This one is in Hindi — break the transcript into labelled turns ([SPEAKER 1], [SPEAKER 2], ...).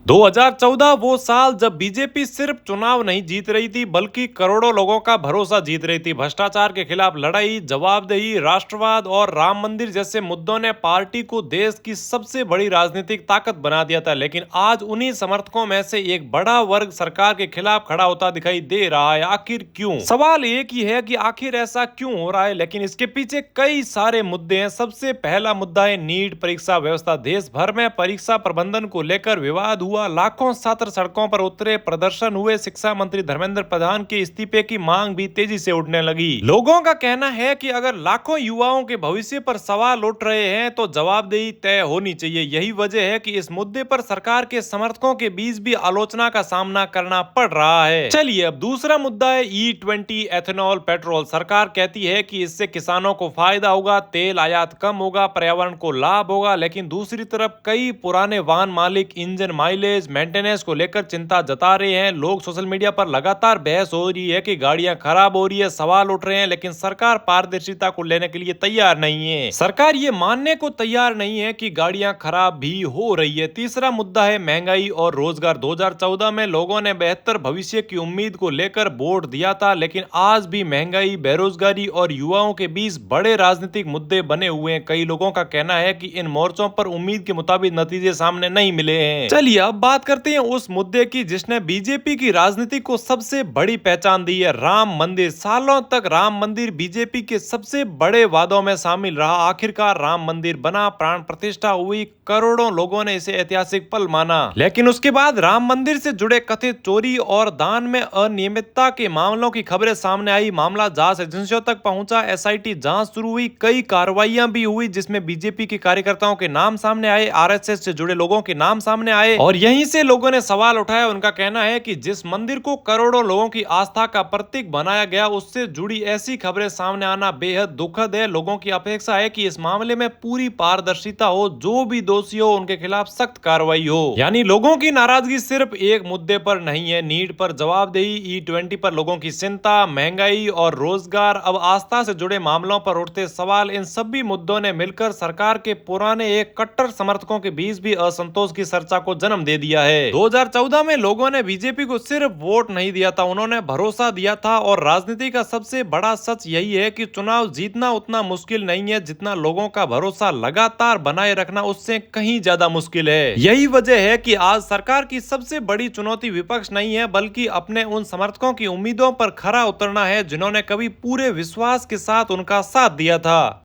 [SPEAKER 1] 2014 वो साल जब बीजेपी सिर्फ चुनाव नहीं जीत रही थी बल्कि करोड़ों लोगों का भरोसा जीत रही थी। भ्रष्टाचार के खिलाफ लड़ाई, जवाबदेही, राष्ट्रवाद और राम मंदिर जैसे मुद्दों ने पार्टी को देश की सबसे बड़ी राजनीतिक ताकत बना दिया था। लेकिन आज उन्हीं समर्थकों में से एक बड़ा वर्ग सरकार के खिलाफ खड़ा होता दिखाई दे रहा है। आखिर क्यों? सवाल एक ही है कि आखिर ऐसा क्यों हो रहा है, लेकिन इसके पीछे कई सारे मुद्दे हैं। सबसे पहला मुद्दा है नीट परीक्षा व्यवस्था। देश भर में परीक्षा प्रबंधन को लेकर विवाद हुआ, लाखों छात्र सड़कों पर उतरे, प्रदर्शन हुए, शिक्षा मंत्री धर्मेंद्र प्रधान के इस्तीफे की मांग भी तेजी से उठने लगी। लोगों का कहना है कि अगर लाखों युवाओं के भविष्य पर सवाल उठ रहे हैं तो जवाबदेही तय होनी चाहिए। यही वजह है कि इस मुद्दे पर सरकार के समर्थकों के बीच भी आलोचना का सामना करना पड़ रहा है। चलिए अब दूसरा मुद्दा है E20 एथेनॉल पेट्रोल। सरकार कहती है कि इससे किसानों को फायदा होगा, तेल आयात कम होगा, पर्यावरण को लाभ होगा, लेकिन दूसरी तरफ कई पुराने वाहन मालिक इंजन माइलेज, मेंटेनेंस को लेकर चिंता जता रहे हैं। लोग सोशल मीडिया पर लगातार बहस हो रही है कि गाड़ियां खराब हो रही है, सवाल उठ रहे हैं, लेकिन सरकार पारदर्शिता को लेने के लिए तैयार नहीं है। सरकार ये मानने को तैयार नहीं है कि गाड़ियां खराब भी हो रही है। तीसरा मुद्दा है महंगाई और रोजगार। 2014 में लोगों ने बेहतर भविष्य की उम्मीद को लेकर वोट दिया था, लेकिन आज भी महंगाई, बेरोजगारी और युवाओं के बीच बड़े राजनीतिक मुद्दे बने हुए हैं। कई लोगों का कहना है कि इन मोर्चों पर उम्मीद के मुताबिक नतीजे सामने नहीं मिले हैं। चलिए अब बात करते हैं उस मुद्दे की जिसने बीजेपी की राजनीति को सबसे बड़ी पहचान दी है, राम मंदिर। सालों तक राम मंदिर बीजेपी के सबसे बड़े वादों में शामिल रहा। आखिरकार राम मंदिर बना, प्राण प्रतिष्ठा हुई, करोड़ों लोगों ने इसे ऐतिहासिक पल माना। लेकिन उसके बाद राम मंदिर से जुड़े कथित चोरी और दान में अनियमितता के मामलों की खबरें सामने आई। मामला जांच एजेंसियों तक पहुंचा, SIT जांच शुरू हुई, कई कार्रवाइयां भी हुई जिसमें बीजेपी के कार्यकर्ताओं के नाम सामने आए, RSS से जुड़े लोगों के नाम सामने आए और यहीं से लोगों ने सवाल उठाया। उनका कहना है कि जिस मंदिर को करोड़ों लोगों की आस्था का प्रतीक बनाया गया, उससे जुड़ी ऐसी खबरें सामने आना बेहद दुखद है। लोगों की अपेक्षा है कि इस मामले में पूरी पारदर्शिता हो, जो भी दोषी हो उनके खिलाफ सख्त कार्रवाई हो। यानी लोगों की नाराजगी सिर्फ एक मुद्दे पर नहीं है, नीट पर जवाबदेही, E20 पर लोगों की चिंता, महंगाई और रोजगार, अब आस्था से जुड़े मामलों पर उठते सवाल, इन सभी मुद्दों ने मिलकर सरकार के पुराने एक कट्टर समर्थकों के बीच भी असंतोष की चर्चा को जन्म दे दिया है। 2014 में लोगों ने बीजेपी को सिर्फ वोट नहीं दिया था, उन्होंने भरोसा दिया था। और राजनीति का सबसे बड़ा सच यही है कि चुनाव जीतना उतना मुश्किल नहीं है जितना लोगों का भरोसा लगातार बनाए रखना उससे कहीं ज्यादा मुश्किल है। यही वजह है कि आज सरकार की सबसे बड़ी चुनौती विपक्ष नहीं है, बल्कि अपने उन समर्थकों की उम्मीदों पर खरा उतरना है जिन्होंने कभी पूरे विश्वास के साथ उनका साथ दिया था।